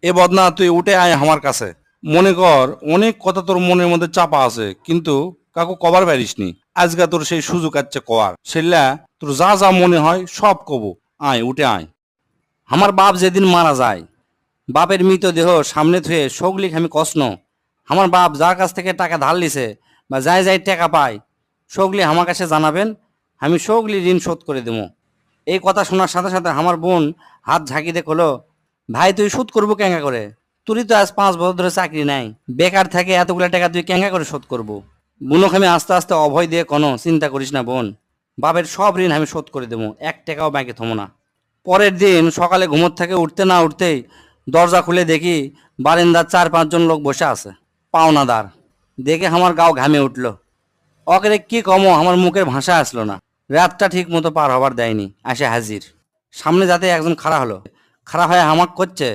এ বদনা তুই উঠে আয় আমার কাছে। মনে কর অনেক কথা তোর মনের মধ্যে চাপা আছে, কিন্তু কাকু কবার পারিসনি। আজকে তোর সেই সুযোগ আছে কর, সেটা তোর যা যা মনে হয় সব কব। আয় উঠে আয়। আমার বাপ যেদিন মারা যায়, বাপের মৃতদেহ সামনে থুয়ে সগলিক আমি কষন। আমার বাপ যার কাছ থেকে টাকা ধার লিছে বা যাই যাই টাকা পায়, সগলি আমার কাছে জানাবেন, আমি সগলি ঋণ শোধ করে দেবো। এই কথা শোনার সাথে সাথে আমার বোন হাত ঝাঁকি দিয়ে কলো, ভাই তুই শোধ করবো কেঙ্গা করে? তুই তো আজ 5 বছর ধরে চাকরি নাই, বেকার থাকে এতগুলা টাকা তুই কেঙ্গা করে শোধ করবো? বুনক আমি আস্তে আস্তে অভয় দিয়ে কোনো চিন্তা করিস না বোন, বাপের সব ঋণ আমি শোধ করে দেবো, 1 টাকাও ব্যাংকে থমো না। পরের দিন সকালে ঘুমোর থেকে উঠতে না উঠতেই দরজা খুলে দেখি বারান্দার 4-5 জন লোক বসে আছে, পাওনাদার। দেখে আমার গাও ঘামে উঠলো। অকরে কি কমো, আমার মুখের ভাষা আসলো না। রাতটা ঠিক মতো পার হবার দেয়নি, আসে হাজির। সামনে যাতে একজন খাড়া হলো, খাড়া হয়ে হামাক করছে,